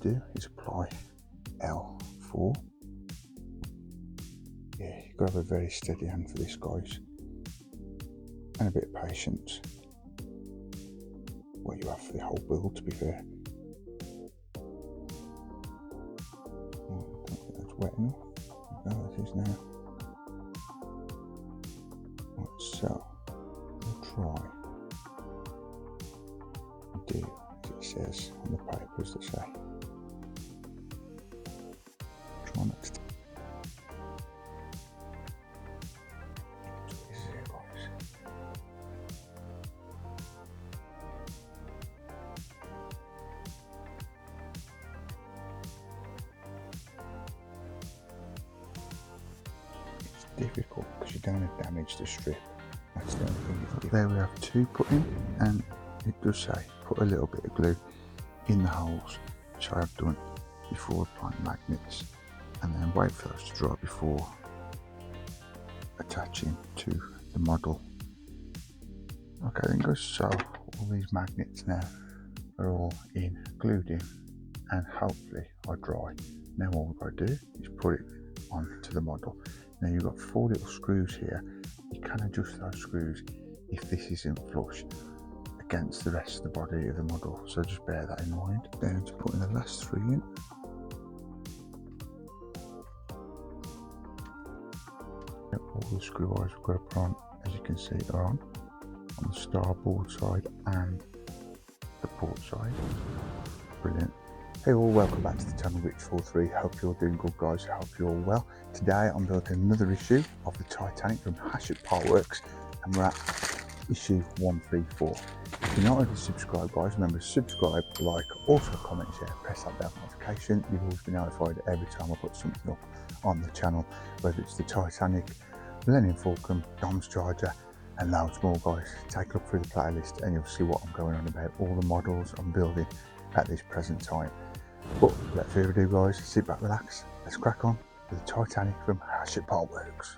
do is apply L4. Yeah, you've got to have a very steady hand for this, guys, and a bit of patience. Well, you have for the whole build, to be fair. Oh, I don't think that's wet enough. No, it is now. Right, so we'll try and do as it says on the paper, as they say. Try not to. Difficult because you don't want to damage the strip. That's the only thing you can do. There we have 2 put in, and it does say put a little bit of glue in the holes, which I have done before applying magnets, and then wait for those to dry before attaching to the model. Okay then guys, so all these magnets now are all in, glued in, and hopefully are dry. Now what we've got to do is put it onto the model. Now you've got 4 little screws here. You can adjust those screws if this isn't flush against the rest of the body of the model, so just bear that in mind. Down to putting the last 3 in. All the screw eyes we've got to put on, as you can see, are on the starboard side and the port side. Brilliant. Hey all, welcome back to the channel, Rich43. Hope you're doing good, guys. Hope you're all well. Today I'm building another issue of the Titanic from Hatchetpartworks, and we're at issue 134. If you're not already subscribed, guys, remember to subscribe, like, also comment, share, press that bell notification. You'll always be notified every time I put something up on the channel, whether it's the Titanic, Millennium Falcon, Dom's Charger, and loads more, guys. Take a look through the playlist and you'll see what I'm going on about, all the models I'm building at this present time. But without further ado, guys, sit back, relax, let's crack on with the Titanic from Hatchetpartworks.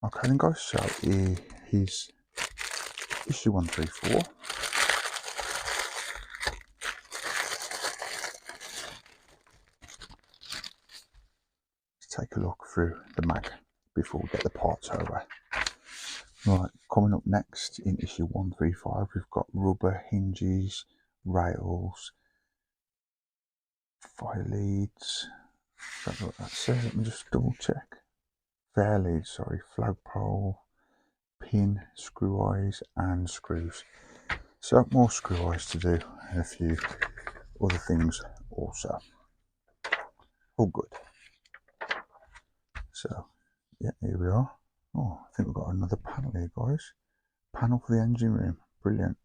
Okay then guys, so here's issue 134. Let's take a look through the mag before we get the parts over. Right, coming up next in issue 135, we've got rubber hinges, rails, fire leads. I don't know what that says, let me just double check. Fair lead, sorry, flagpole, pin, screw eyes and screws. So more screw eyes to do and a few other things also. All good. So yeah, here we are. Oh, I think we've got another panel here, guys. Panel for the engine room, brilliant.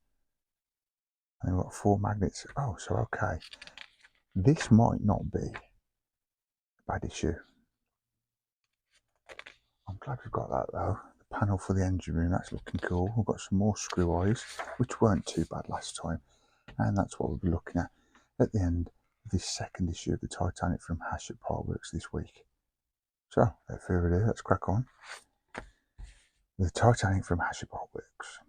And we've got 4 magnets. Oh, so okay. This might not be a bad issue. I'm glad we've got that though. The panel for the engine room, that's looking cool. We've got some more screw eyes, which weren't too bad last time. And that's what we'll be looking at the end of this second issue of the Titanic from Hatchetpartworks this week. So, without further ado, let's crack on with the Titanic from Hatchetpartworks.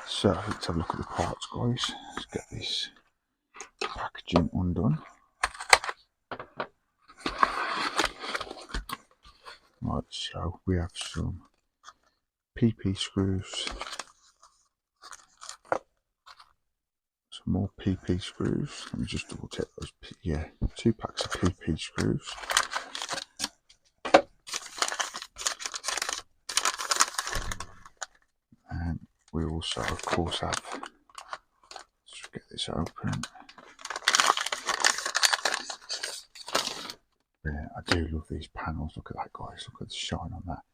So, let's have a look at the parts, guys. Let's get this packaging undone. Right, so we have some PP screws, some more PP screws. Let me just double check those. Yeah, 2 packs of PP screws. And we also, of course, have, let's get this open. Brilliant. I do love these panels. Look at that, guys. Look at the shine on that.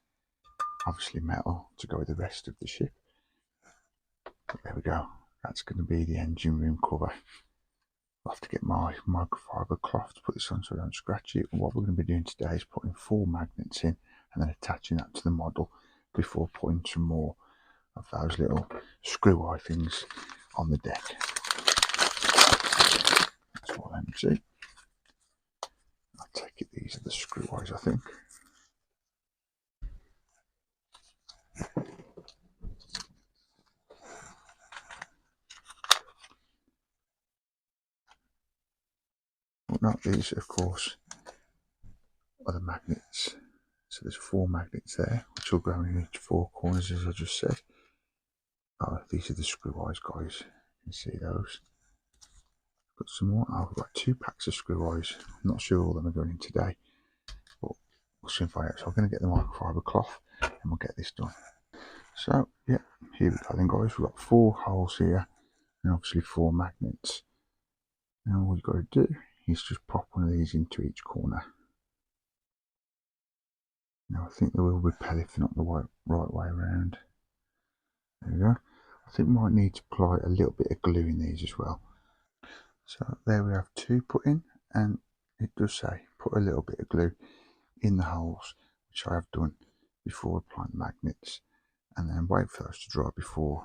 Obviously metal to go with the rest of the ship. But there we go. That's going to be the engine room cover. I'll have to get my microfiber cloth to put this on so I don't scratch it. And what we're going to be doing today is putting 4 magnets in and then attaching that to the model before putting some more of those little screw eye things on the deck. That's all empty. I take it these are the screw eyes, I think. Well, not these, of course, are the magnets. So there's 4 magnets there, which will go in each 4 corners, as I just said. Oh, these are the screw eyes, guys. You can see those. Got some more. Oh, we've got 2 packs of screw eyes. I'm not sure all of them are going in today, but we'll soon find out. So I'm going to get the microfiber cloth and we'll get this done. So, yeah, here we go then, guys. We've got 4 holes here and obviously 4 magnets. Now all you've got to do is just pop one of these into each corner. Now I think they will repel if they're not the right way around. There we go. I think we might need to apply a little bit of glue in these as well. So there we have 2 put in, and it does say put a little bit of glue in the holes, which I have done before applying magnets, and then wait for those to dry before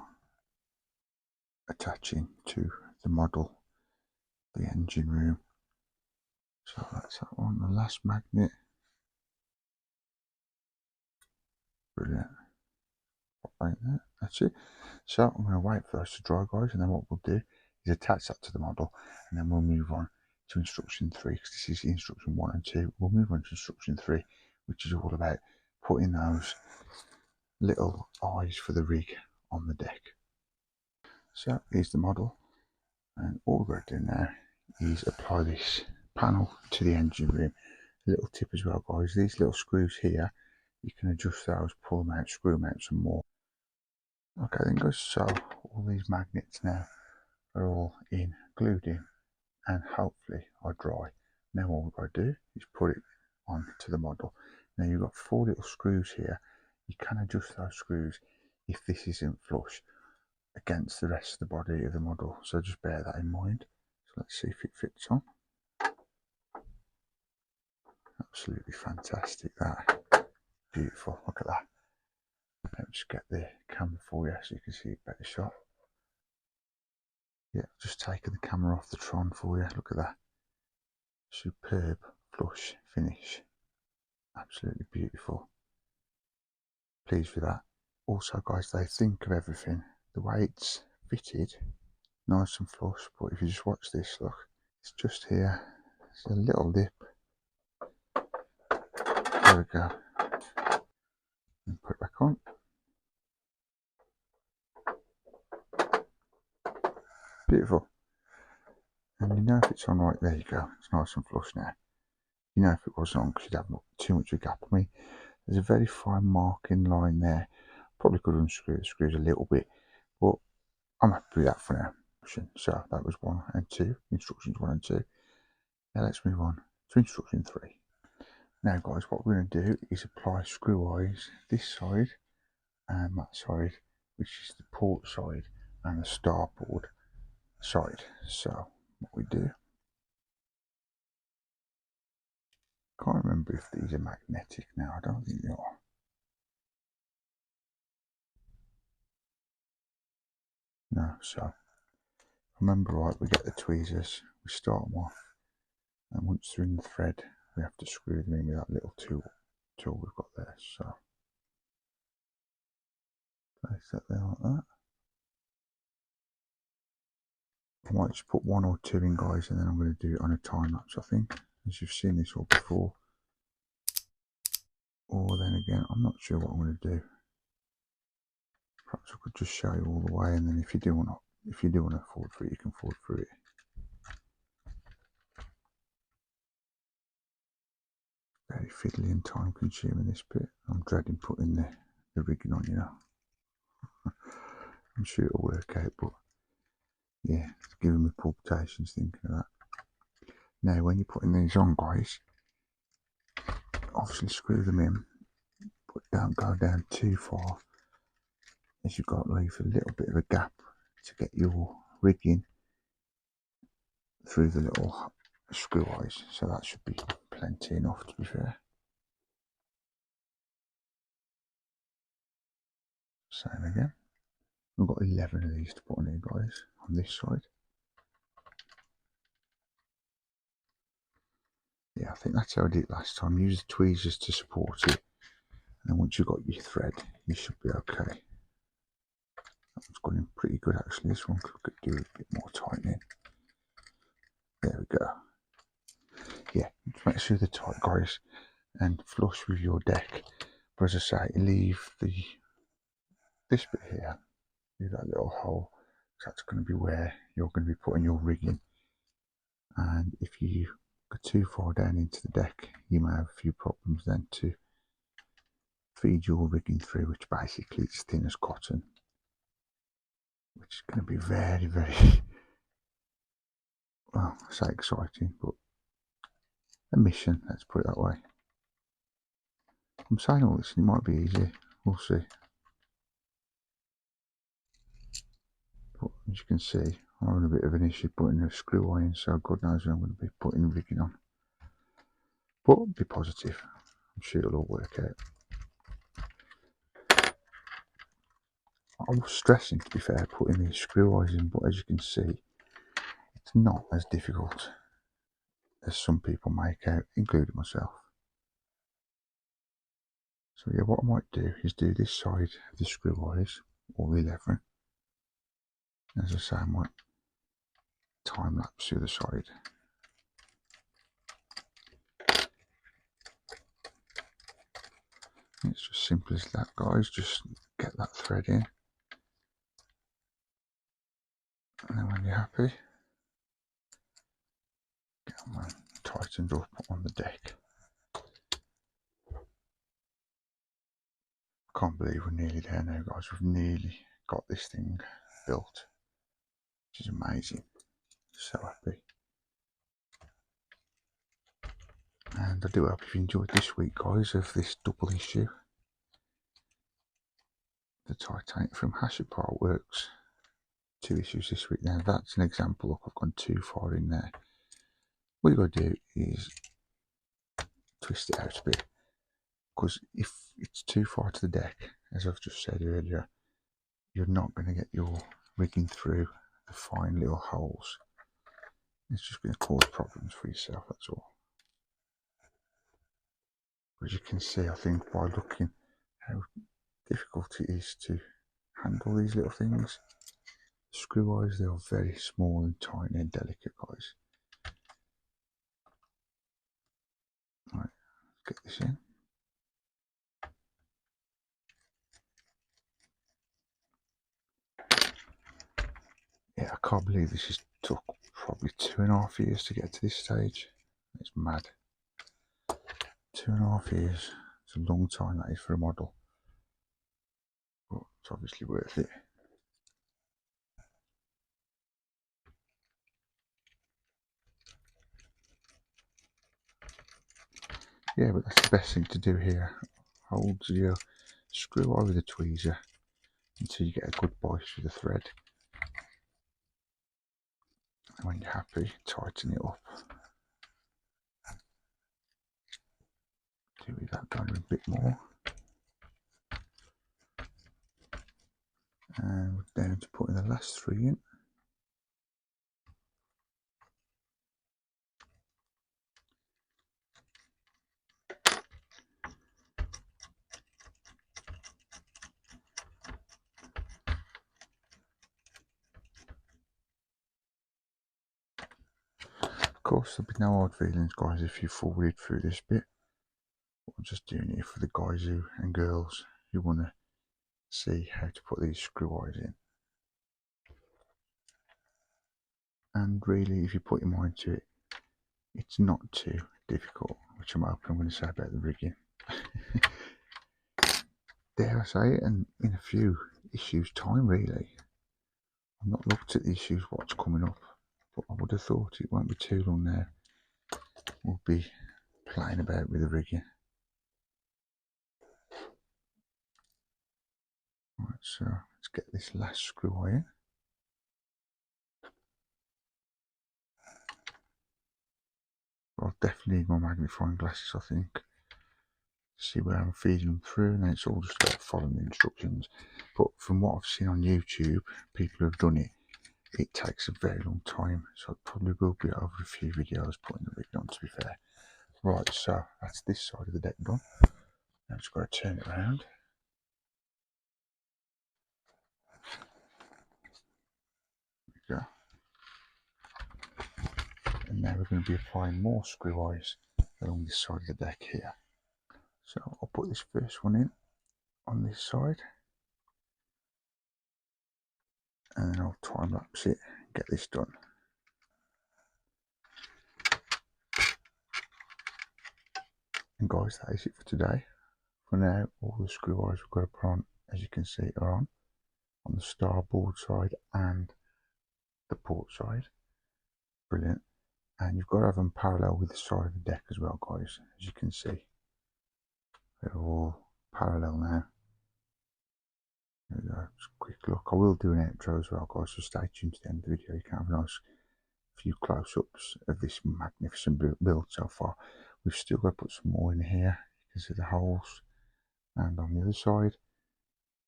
attaching to the model, the engine room. So that's that one, the last magnet. Brilliant. Right there, that's it. So I'm going to wait for those to dry, guys, and then what we'll do is attach that to the model, and then we'll move on to instruction 3, because this is instruction 1 and 2. We'll move on to instruction 3, which is all about putting those little eyes for the rig on the deck. So here's the model, and all we're going to do now is apply this panel to the engine room. A little tip as well, guys, these little screws here, you can adjust those, pull them out, screw them out some more. Okay then, guys, so all these magnets now are all in, glued in, and hopefully are dry. Now what we've got to do is put it onto the model. Now you've got 4 little screws here. You can adjust those screws if this isn't flush against the rest of the body of the model, so just bear that in mind. So let's see if it fits on. Absolutely fantastic, that. Beautiful, look at that. Let me just get the camera for you so you can see it better shot. Yeah, just taking the camera off the Tron for you. Look at that. Superb flush finish. Absolutely beautiful. Pleased with that. Also, guys, they think of everything. The way it's fitted, nice and flush, but if you just watch this, look, it's just here. It's a little lip. There we go. And put it back on. Beautiful. And you know if it's on right, there you go. It's nice and flush now. You know if it wasn't on, because you'd have too much of a gap. I mean, there's a very fine marking line there. Probably could unscrew the screws a little bit, but I'm happy with that for now. So that was 1 and 2, instructions 1 and 2. Now let's move on to instruction 3. Now guys, what we're going to do is apply screw eyes this side and that side, which is the port side and the starboard side. So what we do, can't remember if these are magnetic now, I don't think they are. No, so if I remember right, we get the tweezers, we start them off, and once they're in the thread, we have to screw them in with that little tool we've got there. So place that there like that. I might just put 1 or 2 in, guys, and then I'm going to do it on a time lapse, I think, as you've seen this all before. Or then again, I'm not sure what I'm going to do. Perhaps I could just show you all the way, and then if you do want to forward through it, you can forward through it. Very fiddly and time consuming, this bit. I'm dreading putting the rigging on, you know. I'm sure it'll work out, but yeah, it's giving me palpitations thinking of that. Now, when you're putting these on, guys, obviously screw them in, but don't go down too far, as you've got to leave a little bit of a gap to get your rigging through the little screw eyes. So that should be plenty enough, to be fair. Same again. We've got 11 of these to put on here, guys, on this side. Yeah, I think that's how I did it last time. Use the tweezers to support it, and then once you've got your thread, you should be okay. That one's going in pretty good, actually. This one could do a bit more tightening. There we go. Yeah, just make sure they're tight, guys, and flush with your deck. But as I say, leave this bit here, leave that little hole, because that's going to be where you're going to be putting your rigging. And if you go too far down into the deck, you may have a few problems then to feed your rigging through, which basically is thin as cotton, which is going to be very, very, well, I say exciting, but a mission, let's put it that way. I'm saying all this and it might be easy, we'll see. But as you can see, I'm having a bit of an issue putting the screw eye in, so God knows when I'm going to be putting the rigging on. But be positive, I'm sure it'll all work out. I was stressing, to be fair, putting these screw eyes in, but as you can see, it's not as difficult as some people make out, including myself. So yeah, what I might do is do this side of the screw eyes, all 11. As I say, I might time lapse the other side. It's just simple as that, guys. Just get that thread in, and then when you're happy, get them tightened up on the deck. I can't believe we're nearly there now, guys. We've nearly got this thing built, which is amazing. So happy. And I do hope you've enjoyed this week, guys, of this double issue. The Titanic from Hatchetpartworks. 2 issues this week. Now that's an example. Look, I've gone too far in there. What you've got to do is twist it out a bit, because if it's too far to the deck, as I've just said earlier, you're not going to get your rigging through the fine little holes. It's just going to cause problems for yourself, that's all. As you can see, I think by looking how difficult it is to handle these little things. Screw eyes, they are very small and tiny and delicate, guys. Right, let's get this in. Yeah, I can't believe this has took probably 2.5 years to get to this stage. It's mad. 2.5 years. It's a long time, that is, for a model. But it's obviously worth it. Yeah, but that's the best thing to do here. Hold your screw eye with a tweezer until you get a good bite through the thread. And when you're happy, tighten it up. Do that going a bit more. And we're down to putting the last 3 in. course, there'll be no hard feelings, guys, if you forwarded through this bit. I'm just doing it for the guys and girls who want to see how to put these screw eyes in. And really, if you put your mind to it, it's not too difficult, which I'm hoping I'm going to say about the rigging. Dare I say it, and in a few issues time, really. I've not looked at the issues what's coming up, but I would have thought it won't be too long now. We'll be playing about with the rigging. Right, so let's get this last screw eye in. I'll definitely need my magnifying glasses, I think. See where I'm feeding them through, and then it's all just about following the instructions. But from what I've seen on YouTube, people who have done it, it takes a very long time, so it probably will be over a few videos putting the rig on, to be fair. Right, so that's this side of the deck done. Now I've just got to turn it around. There we go. And now we're going to be applying more screw eyes along this side of the deck here. So I'll put this first one in on this side, and then I'll time lapse it and get this done. And guys, that is it for today. For now, all the screw eyes we've got to put on, as you can see, are on the starboard side and the port side. Brilliant. And you've got to have them parallel with the side of the deck as well, guys. As you can see, they're all parallel now. There we go. Just a quick look. I will do an outro as well, guys, so stay tuned to the end of the video. You can have a nice few close-ups of this magnificent build so far. We've still got to put some more in here because of the holes, and on the other side,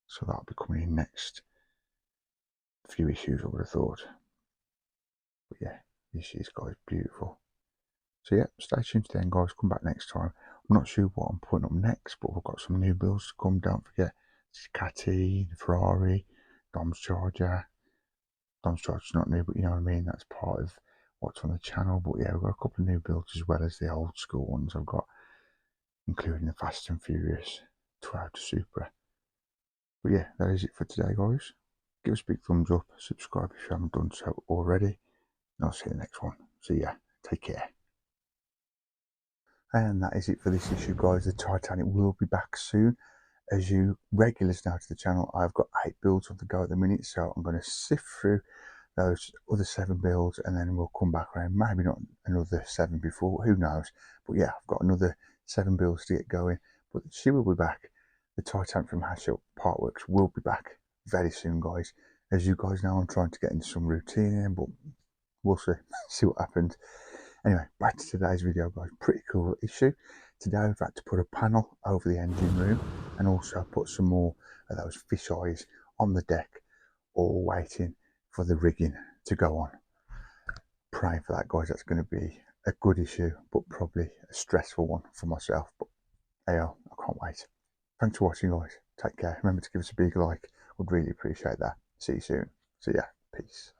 so that'll be coming in next few issues, I would have thought. But yeah, this is, guys, beautiful. So yeah, stay tuned to the end, guys. Come back next time. I'm not sure what I'm putting up next, but we've got some new builds to come. Don't forget Catty, Ferrari, Dom's Charger. Dom's Charger's not new, but you know what I mean, that's part of what's on the channel. But yeah, we've got a couple of new builds as well as the old school ones I've got, including the Fast and Furious 12 to Supra. But yeah, that is it for today, guys. Give us a big thumbs up, subscribe if you haven't done so already, and I'll see you in the next one. See ya, take care. And that is it for this issue, guys. The Titanic will be back soon. As you regulars now to the channel, I've got 8 builds on the go at the minute, so I'm going to sift through those other 7 builds, and then we'll come back around. Maybe not another 7 before, who knows. But yeah, I've got another 7 builds to get going. But she will be back. The Titanic from Hatchetpartworks will be back very soon, guys. As you guys know, I'm trying to get into some routine in, but we'll see. See what happens. Anyway, back to today's video, guys. Pretty cool issue. Today I've had to put a panel over the engine room, and also put some more of those fish eyes on the deck, all waiting for the rigging to go on. Praying for that, guys. That's going to be a good issue, but probably a stressful one for myself. But hey, I can't wait. Thanks for watching, guys. Take care. Remember to give us a big like. Would really appreciate that. See you soon. See ya. Peace.